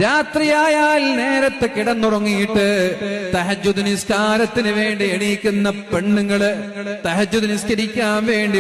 രാത്രിയായാൽ നേരത്തെ കിടന്നുറങ്ങിയിട്ട് തഹജ്ജുദ് നിസ്കാരത്തിന് വേണ്ടി എണീക്കുന്ന പെണ്ണുങ്ങള്, തഹജ്ജുദ് നിസ്കരിക്കാൻ വേണ്ടി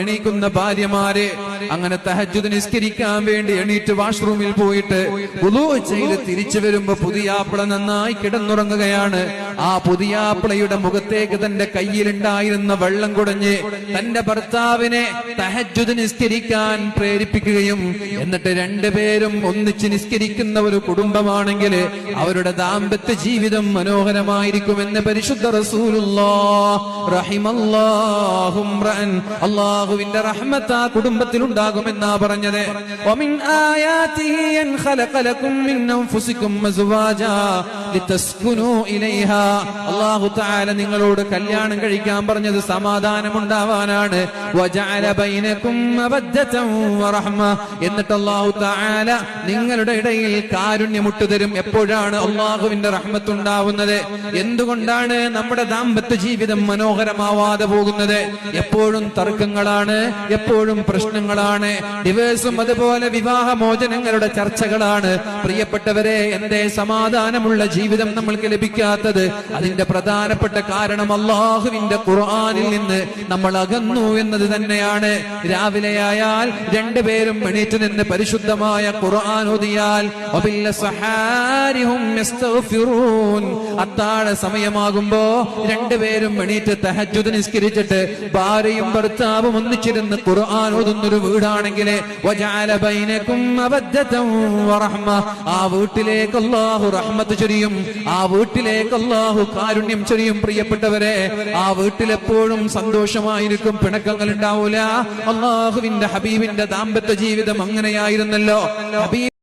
എണീക്കുന്ന ഭാര്യമാര്, അങ്ങനെ തഹജ്ജുദ് നിസ്കരിക്കാൻ വേണ്ടി എണീറ്റ് വാഷ്റൂമിൽ പോയിട്ട് വുളൂ ചെയ്ത് തിരിച്ചു വരുമ്പോ പുതിയാപ്പിള നന്നായി കിടന്നുറങ്ങുകയാണ്. ആ പുതിയാപ്പിളയുടെ മുഖത്തേക്ക് തന്റെ കയ്യിലുണ്ടായിരുന്ന വെള്ളം കുടഞ്ഞ് തന്റെ ഭർത്താവിനെ തഹജ്ജുദ് നിസ്കരിക്കാൻ പ്രേരിപ്പിക്കുകയും എന്നിട്ട് രണ്ടുപേരും ഒന്നിച്ച് നിസ്കരിക്കുന്ന ഒരു കുടുംബമാണെങ്കിൽ അവരുടെ ദാമ്പത്യ ജീവിതം മനോഹരമായിരിക്കുമെന്ന് പരിശുദ്ധ റസൂലുള്ളാഹ് റഹിമല്ലാഹു റഅൻ, അല്ലാഹുവിന്റെ റഹ്മത്ത് ആ കുടുംബത്തിൽ ഉണ്ടാകുമെന്നാ പറഞ്ഞത്. വമിൻ ആയാതിഹി അൻ ഖലഖ ലക്കും മിൻ അൻഫുസികും അസ്വാജാ ലിതസ്കുനൂ ഇലൈഹാ. അല്ലാഹു തആല നിങ്ങളോട് കല്യാണം കഴിക്കാൻ പറഞ്ഞത് സമാധാനം ഉണ്ടാവാനാണ്. വജഅല ബൈനകും മവദ്ദതൻ വറഹ്മ, എന്നിട്ട് അല്ലാഹു തആല നിങ്ങളുടെ ഇടയിൽ കാരുണ്യമുട്ട് തരും. എപ്പോഴാണ് അല്ലാഹുവിന്റെ റഹ്മത്ത് ഉണ്ടാവുന്നത്? എന്തുകൊണ്ടാണ് നമ്മുടെ ദാമ്പത്യ ജീവിതം മനോഹരമാവാതെ പോകുന്നത്? എപ്പോഴും തർക്കങ്ങളാണ്, എപ്പോഴും പ്രശ്നങ്ങളാണ്, ഡിവേഴ്സും അതുപോലെ വിവാഹമോചനങ്ങളുടെ ചർച്ചകളാണ്. പ്രിയപ്പെട്ടവരെ, എന്തേ സമാധാനമുള്ള ജീവിതം നമ്മൾക്ക് ലഭിക്കാത്തത്? അതിന്റെ പ്രധാനപ്പെട്ട കാരണം അല്ലാഹുവിന്റെ ഖുർആനിൽ നിന്ന് നമ്മൾ അകന്നു എന്നത് തന്നെയാണ്. രാവിലെയായാൽ രണ്ടുപേരും എണീറ്റ് നിന്ന് പരിശുദ്ധമായ ഖുർആൻ ഓതിയാൽ അത്താഴ സമയമാകുമ്പോ രണ്ടുപേരും എണീറ്റ് തഹജ്ജുദ് നിസ്കരിച്ചിട്ട് ഭാര്യയും ഭർത്താവും ഒന്നിച്ചിരുന്ന് ഖുർആൻ ഓതുന്നൊരു വീടാണെങ്കിൽ ആ വീട്ടിലേക്ക് അല്ലാഹു റഹ്മത്ത് ചൊരിയും, ആ വീട്ടിലേക്ക് അല്ലാഹു കാരുണ്യം ചൊരിയും. പ്രിയപ്പെട്ടവരെ, ആ വീട്ടിലെപ്പോഴും സന്തോഷമായിരിക്കും, പിണക്കങ്ങൾ ഉണ്ടാവൂല. അല്ലാഹുവിന്റെ ഹബീബിന്റെ ദാമ്പത്യ ജീവിതം അങ്ങനെയായിരുന്നല്ലോ. ഹബീബ്